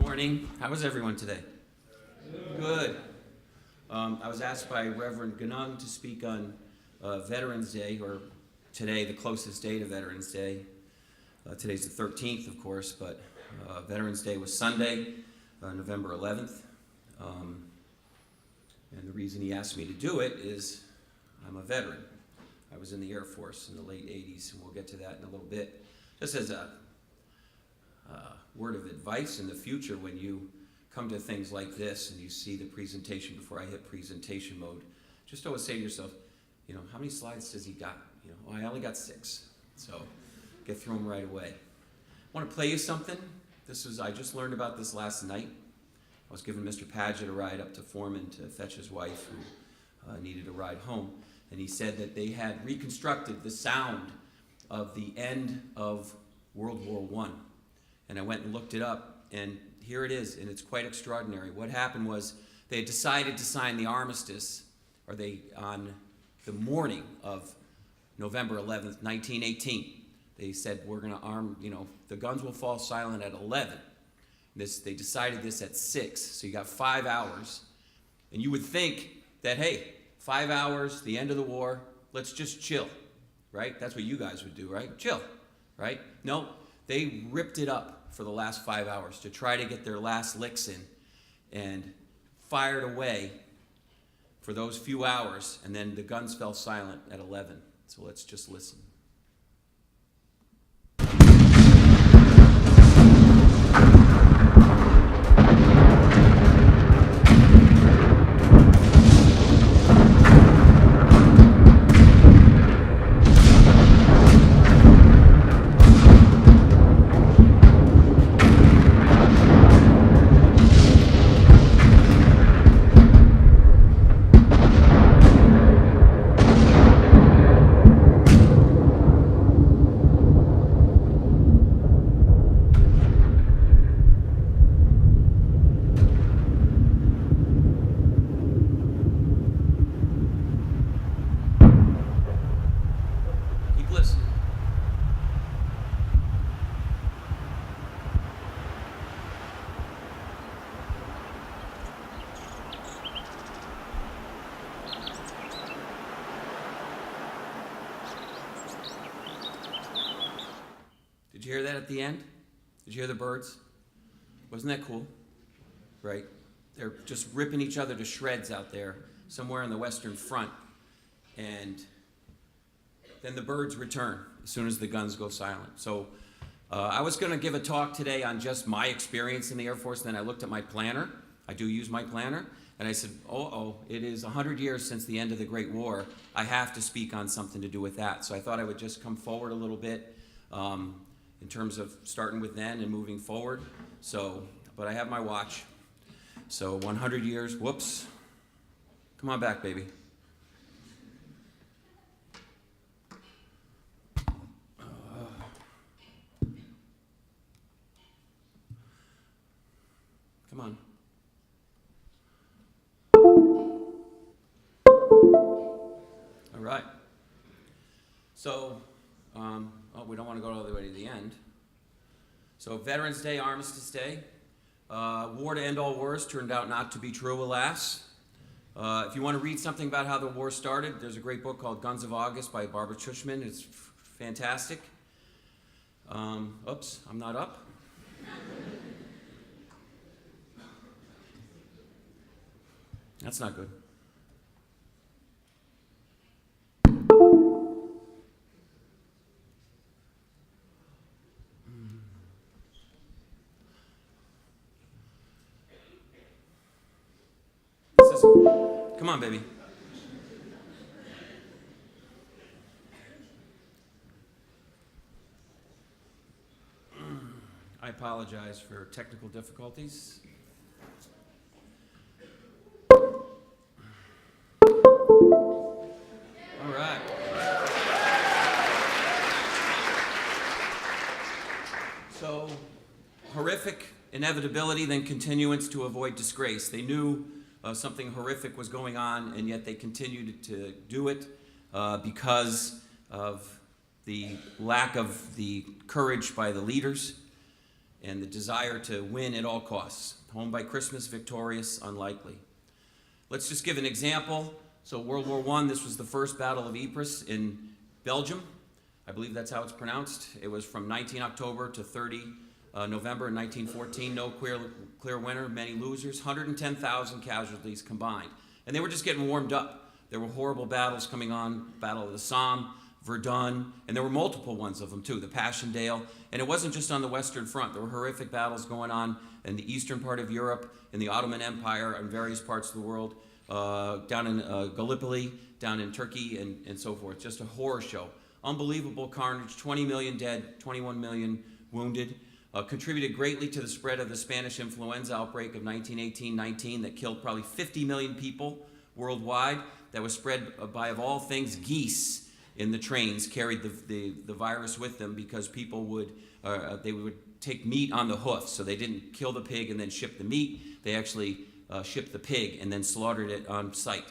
Morning. How was everyone today? Good. I was asked by Reverend Ganung to speak on Veterans Day, or today, the closest day to Veterans Day. Today's the 13th, of course, but Veterans Day was Sunday, November 11th. And the reason he asked me to do it is I'm a veteran. I was in the Air Force in the late 80s, and we'll get to that in a little bit. Just as a word of advice in the future, when you come to things like this and you see the presentation before I hit presentation mode, just always say to yourself, how many slides does he got? I only got 6, so get through them right away. I want to play you something. I just learned about this last night. I was giving Mr. Paget a ride up to Foreman to fetch his wife who needed a ride home, and he said that they had reconstructed the sound of the end of World War I. And I went and looked it up, and here it is, and it's quite extraordinary. What happened was they had decided to sign the armistice, on the morning of November 11th, 1918. They said, we're going to arm, the guns will fall silent at 11. They decided this at 6, so you got 5 hours. And you would think that, hey, 5 hours, the end of the war, let's just chill, right? That's what you guys would do, right? Chill, right? No, they ripped it up for the last 5 hours to try to get their last licks in and fired away for those few hours, and then the guns fell silent at 11. So let's just listen. Did you hear that at the end? Did you hear the birds? Wasn't that cool? Right? They're just ripping each other to shreds out there somewhere on the Western Front. And then the birds return as soon as the guns go silent. So I was going to give a talk today on just my experience in the Air Force. Then I looked at my planner. I do use my planner. And I said, it is 100 years since the end of the Great War. I have to speak on something to do with that. So I thought I would just come forward a little bit in terms of starting with then and moving forward. But I have my watch. So 100 years, whoops. Come on back, baby. Come on. All right. So, we don't want to go all the way to the end. So Veterans Day, Armistice Day. War to end all wars turned out not to be true, alas. If you want to read something about how the war started, there's a great book called Guns of August by Barbara Cushman. It's fantastic. Oops, I'm not up. That's not good. Come on, baby. I apologize for technical difficulties. All right. So, horrific inevitability, then continuance to avoid disgrace. They knew something horrific was going on, and yet they continued to do it because of the lack of the courage by the leaders. and the desire to win at all costs. Home by Christmas, victorious, unlikely. Let's just give an example. So World War I, this was the first Battle of Ypres in Belgium. I believe that's how it's pronounced. It was from 19 October to 30 November in 1914. No clear winner, many losers, 110,000 casualties combined. And they were just getting warmed up. There were horrible battles coming on, Battle of the Somme, Verdun, and there were multiple ones of them too, the Passchendaele. And it wasn't just on the Western Front. There were horrific battles going on in the eastern part of Europe, in the Ottoman Empire, and various parts of the world, down in Gallipoli, down in Turkey, and so forth. Just a horror show. Unbelievable carnage, 20 million dead, 21 million wounded. Contributed greatly to the spread of the Spanish influenza outbreak of 1918-19 that killed probably 50 million people worldwide. That was spread by, of all things, geese in the trains carried the virus with them because people would take meat on the hoof. So they didn't kill the pig and then ship the meat. They actually shipped the pig and then slaughtered it on site.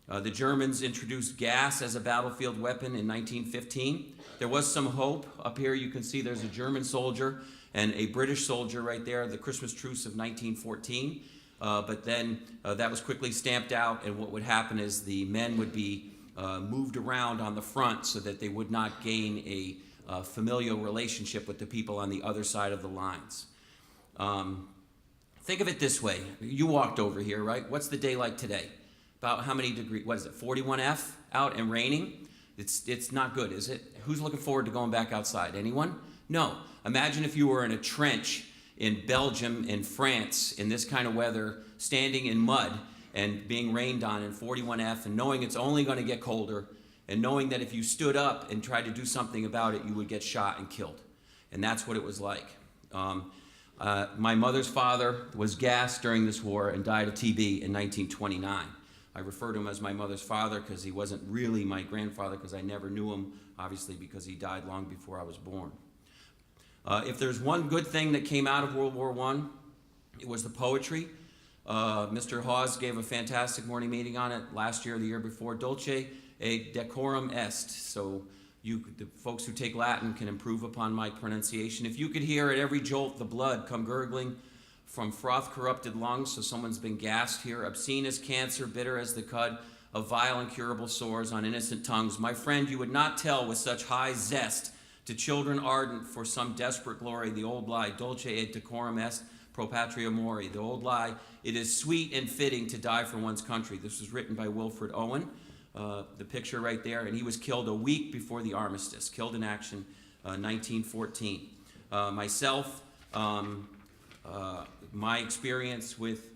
The Germans introduced gas as a battlefield weapon in 1915. There was some hope. Up here you can see there's a German soldier and a British soldier right there, the Christmas truce of 1914. But then that was quickly stamped out, and what would happen is the men would be moved around on the front so that they would not gain a familial relationship with the people on the other side of the lines. Think of it this way. You walked over here, right? What's the day like today? About how many degrees? What is it, 41F out and raining? It's not good, is it? Who's looking forward to going back outside? Anyone? No. Imagine if you were in a trench in Belgium and France in this kind of weather, standing in mud and being rained on in 41F, and knowing it's only going to get colder, and knowing that if you stood up and tried to do something about it, you would get shot and killed. And that's what it was like. My mother's father was gassed during this war and died of TB in 1929. I refer to him as my mother's father because he wasn't really my grandfather, because I never knew him, obviously, because he died long before I was born. If there's one good thing that came out of World War I, it was the poetry. Mr. Hawes gave a fantastic morning meeting on it last year or the year before. Dulce et decorum est. So the folks who take Latin can improve upon my pronunciation. If you could hear at every jolt the blood come gurgling from froth-corrupted lungs, so someone's been gassed here, obscene as cancer, bitter as the cud of vile incurable sores on innocent tongues. My friend, you would not tell with such high zest to children ardent for some desperate glory the old lie, dulce et decorum est pro patria mori, the old lie, it is sweet and fitting to die for one's country. This was written by Wilfred Owen, the picture right there, and he was killed a week before the armistice, killed in action, 1914. Myself, my experience with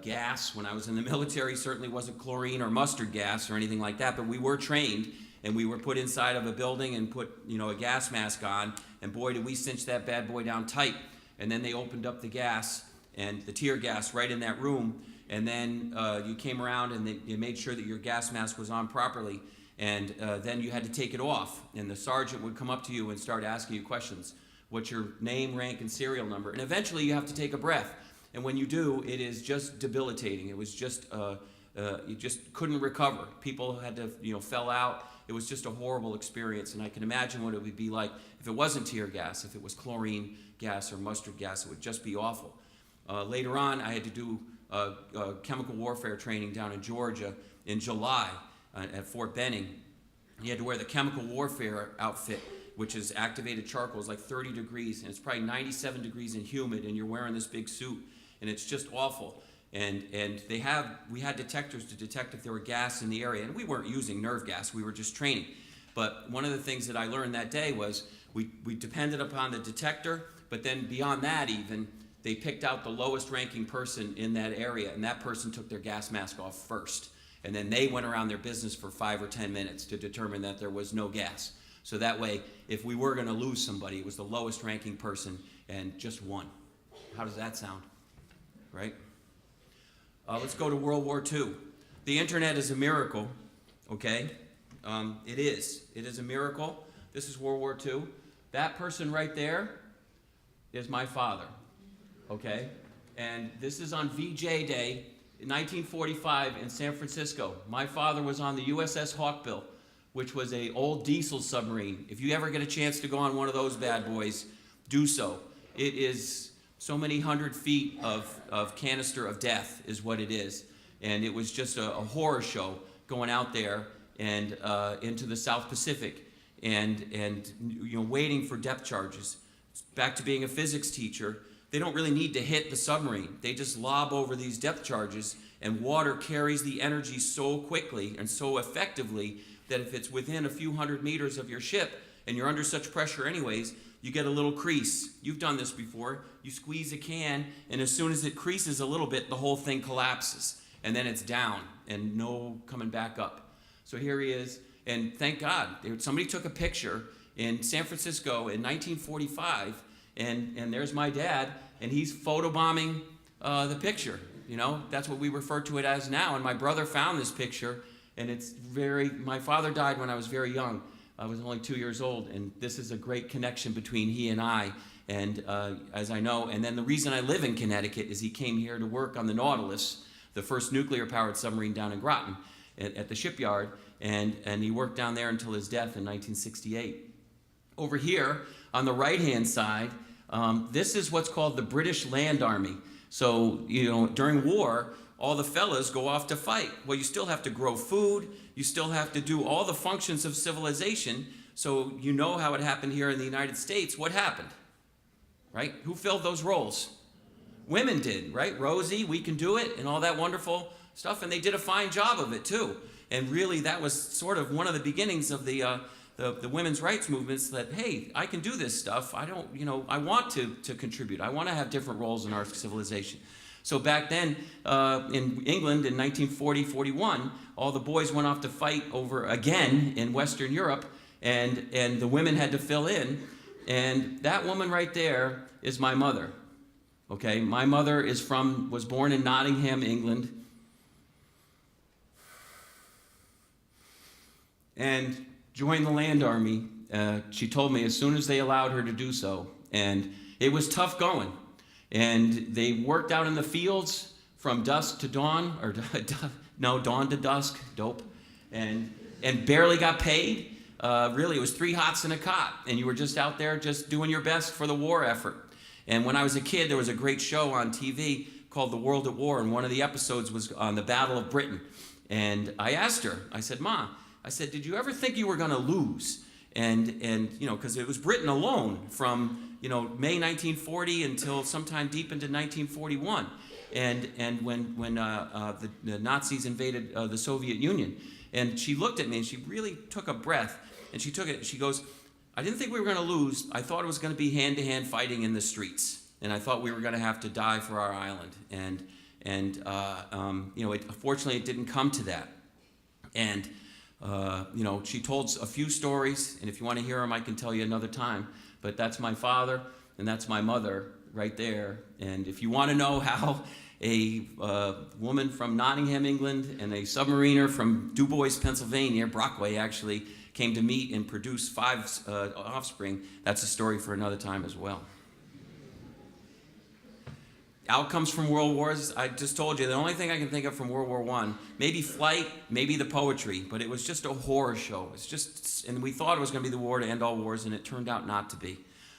gas when I was in the military certainly wasn't chlorine or mustard gas or anything like that, but we were trained and we were put inside of a building and put, a gas mask on, and boy, did we cinch that bad boy down tight. And then they opened up the gas and the tear gas right in that room, and then you came around and they made sure that your gas mask was on properly, and then you had to take it off, and the sergeant would come up to you and start asking you questions. What's your name, rank, and serial number? And eventually you have to take a breath, and when you do, it is just debilitating. It was just, you just couldn't recover. People had to, fell out. It was just a horrible experience, and I can imagine what it would be like if it wasn't tear gas, if it was chlorine gas or mustard gas. It would just be awful. Later on, I had to do chemical warfare training down in Georgia in July at Fort Benning. You had to wear the chemical warfare outfit, which is activated charcoal. It's like 30 degrees, and it's probably 97 degrees and humid, and you're wearing this big suit, and it's just awful. And we had detectors to detect if there were gas in the area, and we weren't using nerve gas, we were just training. But one of the things that I learned that day was we depended upon the detector, but then beyond that even, they picked out the lowest ranking person in that area, and that person took their gas mask off first. And then they went around their business for 5 or 10 minutes to determine that there was no gas. So that way, if we were gonna lose somebody, it was the lowest ranking person and just one. How does that sound, right? Let's go to World War II. The internet is a miracle, okay? It is. It is a miracle. This is World War II. That person right there is my father, okay? And this is on VJ Day in 1945 in San Francisco. My father was on the USS Hawkbill, which was an old diesel submarine. If you ever get a chance to go on one of those bad boys, do so. It is So many 100 feet of canister of death is what it is. And it was just a horror show going out there and into the South Pacific and waiting for depth charges. Back to being a physics teacher, they don't really need to hit the submarine. They just lob over these depth charges, and water carries the energy so quickly and so effectively that if it's within a few 100 meters of your ship and you're under such pressure anyways, you get a little crease. You've done this before. You squeeze a can, and as soon as it creases a little bit, the whole thing collapses, and then it's down and no coming back up. So here he is, and thank God, somebody took a picture in San Francisco in 1945, and there's my dad, and he's photobombing the picture. That's what we refer to it as now, and my brother found this picture, and my father died when I was very young. I was only 2 years old, and this is a great connection between he and I, and as I know, and then the reason I live in Connecticut is he came here to work on the Nautilus, the first nuclear-powered submarine down in Groton at the shipyard, and he worked down there until his death in 1968. Over here, on the right-hand side, this is what's called the British Land Army. So, during war, all the fellas go off to fight. Well, you still have to grow food. You still have to do all the functions of civilization. So you know how it happened here in the United States. What happened? Right? Who filled those roles? Women did, right? Rosie, we can do it, and all that wonderful stuff. And they did a fine job of it, too. And really, that was sort of one of the beginnings of the women's rights movements that, hey, I can do this stuff. I want to contribute. I want to have different roles in our civilization. So back then, in England in 1940-41, all the boys went off to fight over again in Western Europe, and the women had to fill in. And that woman right there is my mother. Okay, my mother was born in Nottingham, England, and joined the Land Army. She told me as soon as they allowed her to do so, and it was tough going. And they worked out in the fields from dusk to dawn, or dawn to dusk, dope, and barely got paid. Really, it was 3 hots and a cot, and you were just out there just doing your best for the war effort. And when I was a kid, there was a great show on TV called The World at War, and one of the episodes was on the Battle of Britain. And I asked her, I said, Ma, did you ever think you were going to lose? And because it was Britain alone from May 1940 until sometime deep into 1941, and when the Nazis invaded the Soviet Union. And she looked at me and she really took a breath, and she took it. She goes, I didn't think we were going to lose. I thought it was going to be hand-to-hand fighting in the streets, and I thought we were going to have to die for our island. Fortunately, it didn't come to that. And she told a few stories, and if you want to hear them, I can tell you another time. But that's my father, and that's my mother right there. And if you want to know how a woman from Nottingham, England, and a submariner from Du Bois, Pennsylvania, Brockway actually, came to meet and produce 5 offspring, that's a story for another time as well. Outcomes from world wars, I just told you, the only thing I can think of from World War I, maybe flight, maybe the poetry, but it was just a horror show. And we thought it was going to be the war to end all wars, and it turned out not to be.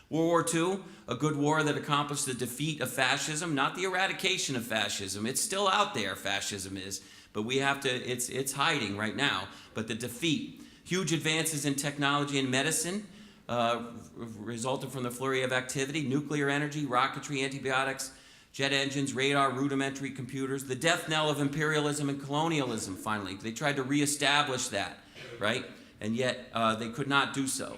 World War II, a good war that accomplished the defeat of fascism, not the eradication of fascism. It's still out there, fascism is, but we have to, it's hiding right now, but the defeat. Huge advances in technology and medicine resulted from the flurry of activity, nuclear energy, rocketry, antibiotics, jet engines, radar, rudimentary computers, the death knell of imperialism and colonialism, finally. They tried to reestablish that, right? And yet they could not do so.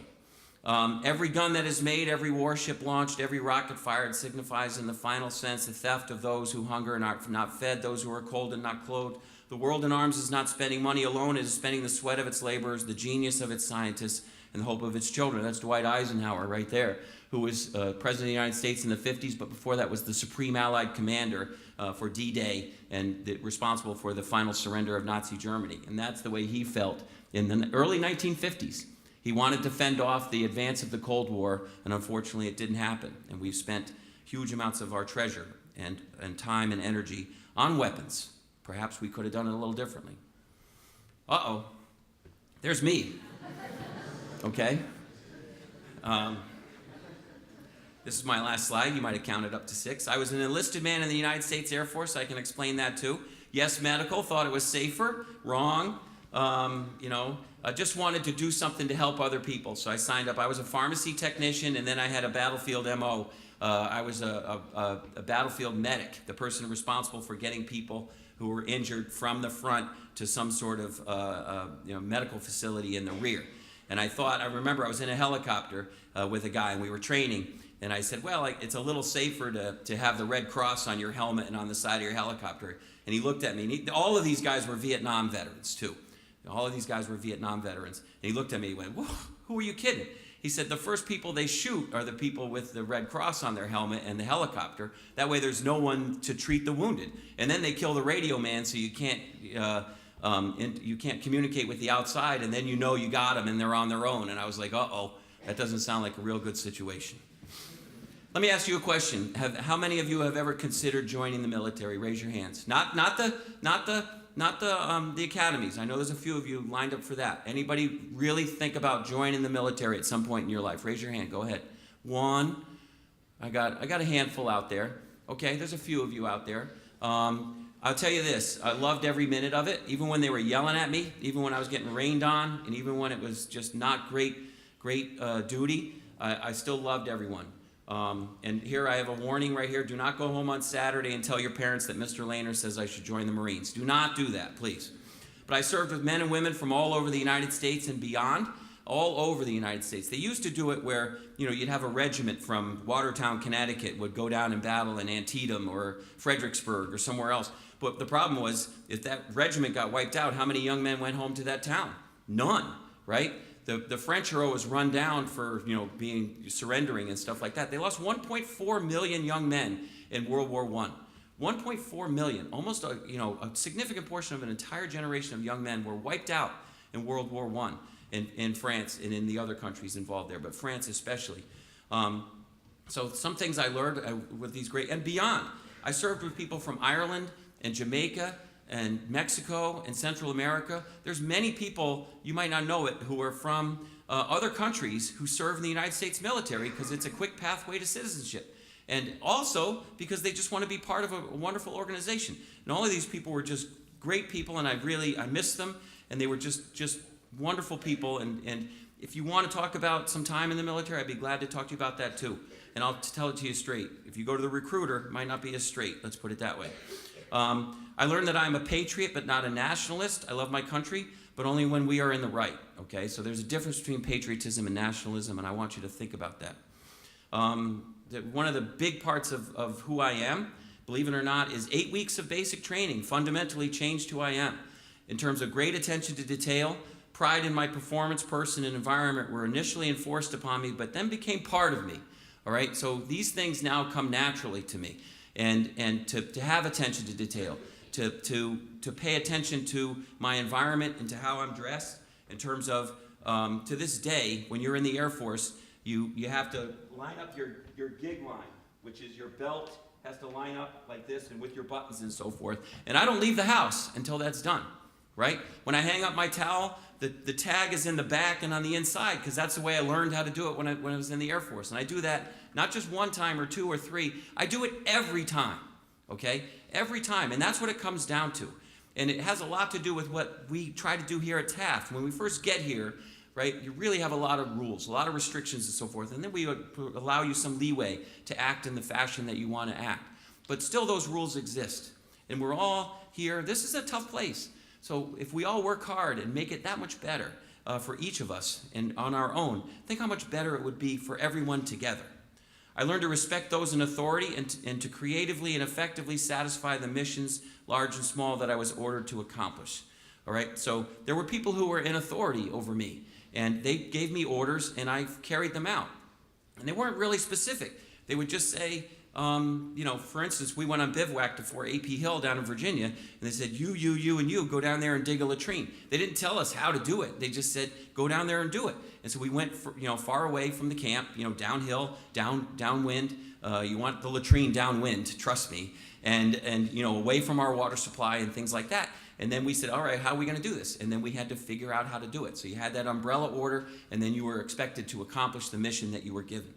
Every gun that is made, every warship launched, every rocket fired signifies in the final sense the theft of those who hunger and are not fed, those who are cold and not clothed. The world in arms is not spending money alone, it is spending the sweat of its laborers, the genius of its scientists, and the hope of its children. That's Dwight Eisenhower right there, who was President of the United States in the 50s, but before that was the Supreme Allied Commander for D-Day and responsible for the final surrender of Nazi Germany. And that's the way he felt in the early 1950s. He wanted to fend off the advance of the Cold War, and unfortunately it didn't happen. And we've spent huge amounts of our treasure and time and energy on weapons. Perhaps we could have done it a little differently. Uh-oh, there's me. Okay? This is my last slide. You might have counted up to 6. I was an enlisted man in the United States Air Force. I can explain that too. Yes, medical. Thought it was safer. Wrong. I just wanted to do something to help other people. So I signed up. I was a pharmacy technician, and then I had a battlefield MO. I was a battlefield medic, the person responsible for getting people who were injured from the front to some sort of medical facility in the rear. And I remember I was in a helicopter with a guy, and we were training. And I said, well, it's a little safer to have the Red Cross on your helmet and on the side of your helicopter. And he looked at me, and all of these guys were Vietnam veterans, too. All of these guys were Vietnam veterans. And he looked at me and went, whoa, who are you kidding? He said, the first people they shoot are the people with the Red Cross on their helmet and the helicopter. That way there's no one to treat the wounded. And then they kill the radio man so you can't communicate with the outside, and then you know you got them and they're on their own. And I was like, uh-oh, that doesn't sound like a real good situation. Let me ask you a question. How many of you have ever considered joining the military? Raise your hands. Not the academies. I know there's a few of you lined up for that. Anybody really think about joining the military at some point in your life? Raise your hand. Go ahead. 1. I got a handful out there. Okay, there's a few of you out there. I'll tell you this. I loved every minute of it, even when they were yelling at me, even when I was getting rained on, and even when it was just not great duty. I still loved everyone. And here I have a warning right here. Do not go home on Saturday and tell your parents that Mr. Lehner says I should join the Marines. Do not do that, please. But I served with men and women from all over the United States and beyond, all over the United States. They used to do it where, you'd have a regiment from Watertown, Connecticut would go down and battle in Antietam or Fredericksburg or somewhere else. But the problem was, if that regiment got wiped out, how many young men went home to that town? None, right? The French are always run down for surrendering and stuff like that. They lost 1.4 million young men in World War I. 1.4 million, almost a significant portion of an entire generation of young men were wiped out in World War I in France and in the other countries involved there, but France especially. So some things I learned with these great, and beyond. I served with people from Ireland and Jamaica and Mexico and Central America. There's many people, you might not know it, who are from other countries who serve in the United States military because it's a quick pathway to citizenship. And also because they just want to be part of a wonderful organization. And all of these people were just great people, and I missed them, and they were just wonderful people. And if you want to talk about some time in the military, I'd be glad to talk to you about that too. And I'll tell it to you straight. If you go to the recruiter, it might not be as straight. Let's put it that way. I learned that I'm a patriot, but not a nationalist. I love my country, but only when we are in the right, okay? So there's a difference between patriotism and nationalism, and I want you to think about that. One of the big parts of who I am, believe it or not, is 8 weeks of basic training fundamentally changed who I am. In terms of great attention to detail, pride in my performance, person, and environment were initially enforced upon me, but then became part of me, all right? So these things now come naturally to me. And to have attention to detail, to pay attention to my environment and to how I'm dressed in terms of, to this day, when you're in the Air Force, you have to line up your gig line, which is your belt has to line up like this and with your buttons and so forth. And I don't leave the house until that's done, right? When I hang up my towel, the tag is in the back and on the inside because that's the way I learned how to do it when I was in the Air Force. And I do that not just one time or 2 or 3. I do it every time, okay? Every time. And that's what it comes down to. And it has a lot to do with what we try to do here at Taft. When we first get here, right, you really have a lot of rules, a lot of restrictions and so forth. And then we allow you some leeway to act in the fashion that you want to act. But still those rules exist. And we're all here. This is a tough place. So if we all work hard and make it that much better for each of us and on our own, think how much better it would be for everyone together. I learned to respect those in authority and to creatively and effectively satisfy the missions, large and small, that I was ordered to accomplish. All right, so there were people who were in authority over me, and they gave me orders, and I carried them out. And they weren't really specific. They would just say, for instance, we went on bivouac to Fort A.P. Hill down in Virginia, and they said, you, and you, go down there and dig a latrine. They didn't tell us how to do it. They just said, go down there and do it. And so we went, far away from the camp, downhill, downwind. You want the latrine downwind, trust me, and away from our water supply and things like that. And then we said, all right, how are we going to do this? And then we had to figure out how to do it. So you had that umbrella order, and then you were expected to accomplish the mission that you were given.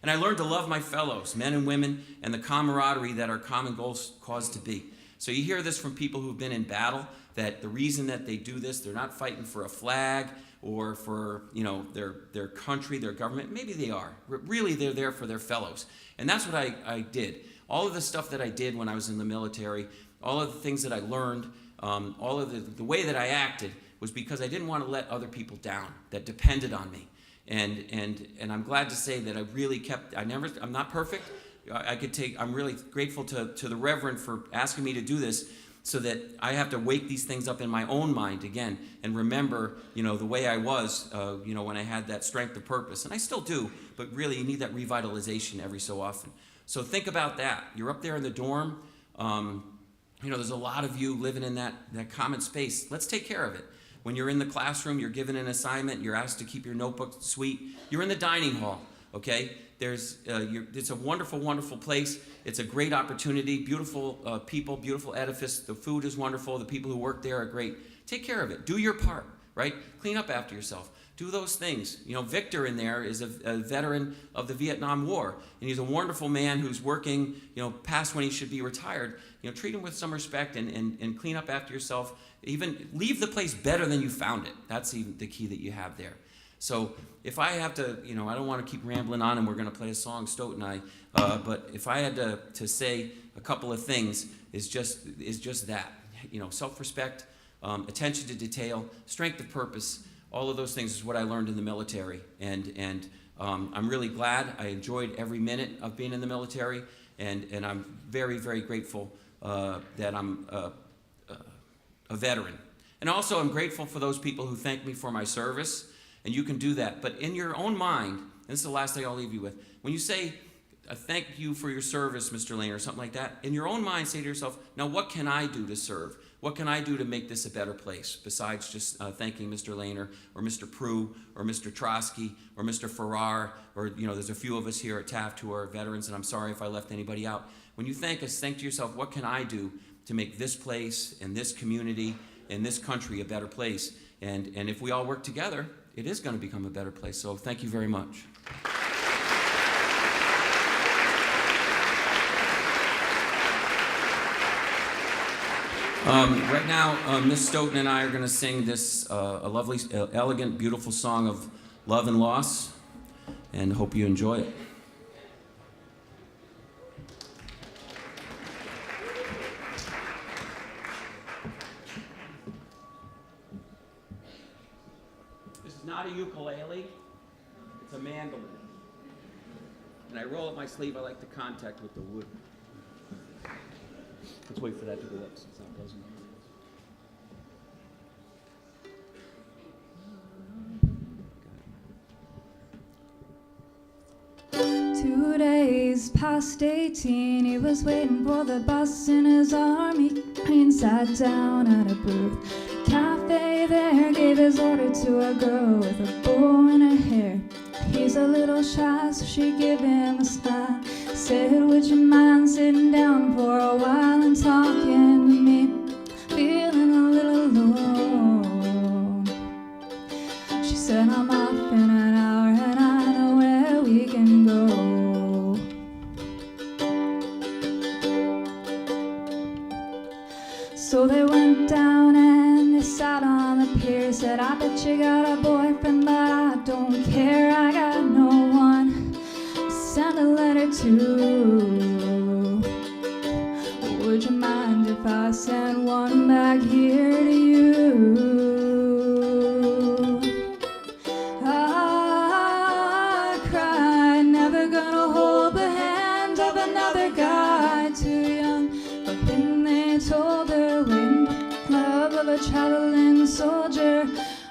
And I learned to love my fellows, men and women, and the camaraderie that our common goals cause to be. So you hear this from people who've been in battle, that the reason that they do this, they're not fighting for a flag or for, their country, their government. Maybe they are. Really, they're there for their fellows. And that's what I did. All of the stuff that I did when I was in the military, all of the things that I learned, all of the way that I acted was because I didn't want to let other people down that depended on me. And I'm glad to say that I really kept, I'm not perfect. I'm really grateful to the Reverend for asking me to do this, so that I have to wake these things up in my own mind again and remember, the way I was, when I had that strength of purpose. And I still do, but really you need that revitalization every so often. So think about that. You're up there in the dorm. There's a lot of you living in that common space. Let's take care of it. When you're in the classroom, you're given an assignment, you're asked to keep your notebook sweet. You're in the dining hall, okay? It's a wonderful, wonderful place. It's a great opportunity, beautiful people, beautiful edifice. The food is wonderful. The people who work there are great. Take care of it. Do your part, right? Clean up after yourself. Do those things. Victor in there is a veteran of the Vietnam War, and he's a wonderful man who's working, past when he should be retired. Treat him with some respect and clean up after yourself. Even leave the place better than you found it. That's even the key that you have there. So if I have to, I don't want to keep rambling on, and we're going to play a song, Stoat and I, but if I had to say a couple of things, is just that. Self-respect, attention to detail, strength of purpose, all of those things is what I learned in the military. And I'm really glad. I enjoyed every minute of being in the military, and I'm very, very grateful that I'm a veteran. And also I'm grateful for those people who thank me for my service. And you can do that. But in your own mind, and this is the last thing I'll leave you with, when you say, thank you for your service, Mr. Lehner, or something like that, in your own mind, say to yourself, now what can I do to serve? What can I do to make this a better place, besides just thanking Mr. Lehner, or Mr. Prue, or Mr. Trotsky, or Mr. Farrar, or, there's a few of us here at Taft who are veterans, and I'm sorry if I left anybody out. When you thank us, think to yourself, what can I do to make this place, and this community, and this country a better place? And if we all work together, it is going to become a better place. So thank you very much. Right now, Miss Stoughton and I are going to sing this a lovely, elegant, beautiful song of love and loss, and hope you enjoy it. Not a ukulele, it's a mandolin. And I roll up my sleeve, I like the contact with the wood. Let's wait for that to go up since that doesn't. 2 days past 18, he was waiting for the bus in his army. He sat down at a booth. Cafe there, gave his order to a girl with a bow in her hair. He's a little shy, so she gave him a smile. Said, would you mind sitting down for a while and talking to me? Feeling a little alone. She said, I'm off in an hour and I know where we can go. So they went down and they sat on the pier. Said, I bet you got a boyfriend, but I don't care. I got no one to send a letter to. Would you mind if I sent one back here to you? I cried, never gonna hold the hand of another guy too young for him. They told her, waiting for the love of a traveling soldier.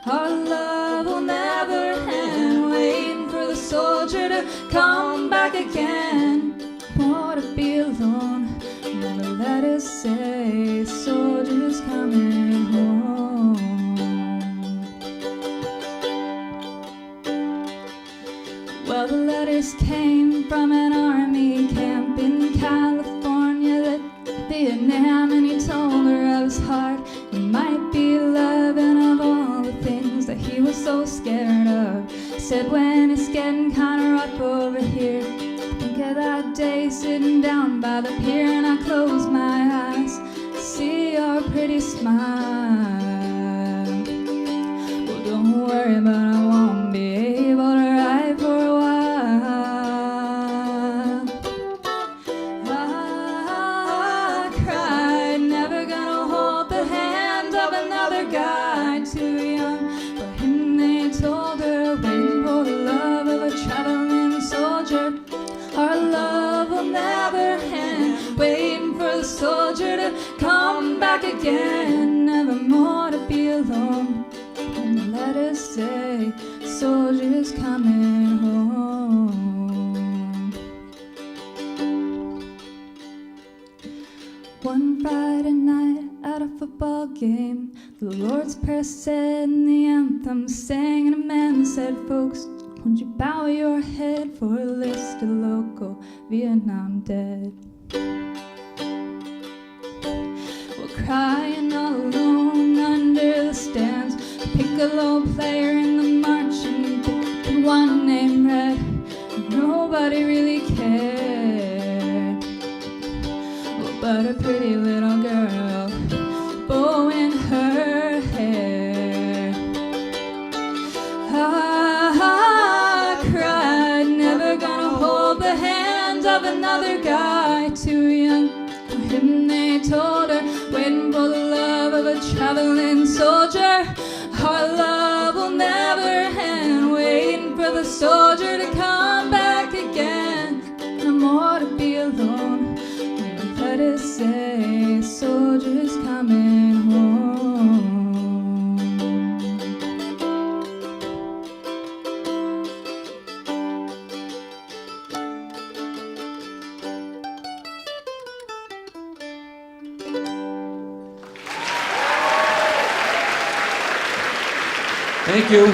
Our love will never end, waiting for the soldier to come back again. Want to be alone, never let us say, soldier's coming home. Well, the letters came from an army camp in California, that Vietnam, and he told her of his heart. He might be loving of all the things that he was so scared of. Said, when it's getting kinda rough over here, that day sitting down by the pier, and I close my eyes, see your pretty smile. Well, don't worry, but I won't be able to write for a while. I cried, never gonna hold the hand of another guy too young for him. They told her, waiting for the love of a traveling soldier. Our love will never end, waiting for the soldier to come back again, never more to be alone. And the letters say, soldier's coming home. One Friday night at a football game, the Lord's Prayer said and the anthem sang, and a man said, folks, won't you bow your head for a list of local Vietnam dead? We're crying all alone under the stands, a piccolo player in the marching band, one named Red, nobody really cared. Oh, but a pretty little girl, bow in her hair. I cried, never gonna hold the hand of another guy too young for him. They told her, waiting for the love of a traveling soldier. Our love will never end, waiting for the soldier to come back again, no more to be alone. Let it say, soldier's coming home. Thank you.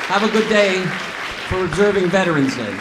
Have a good day for observing Veterans Day.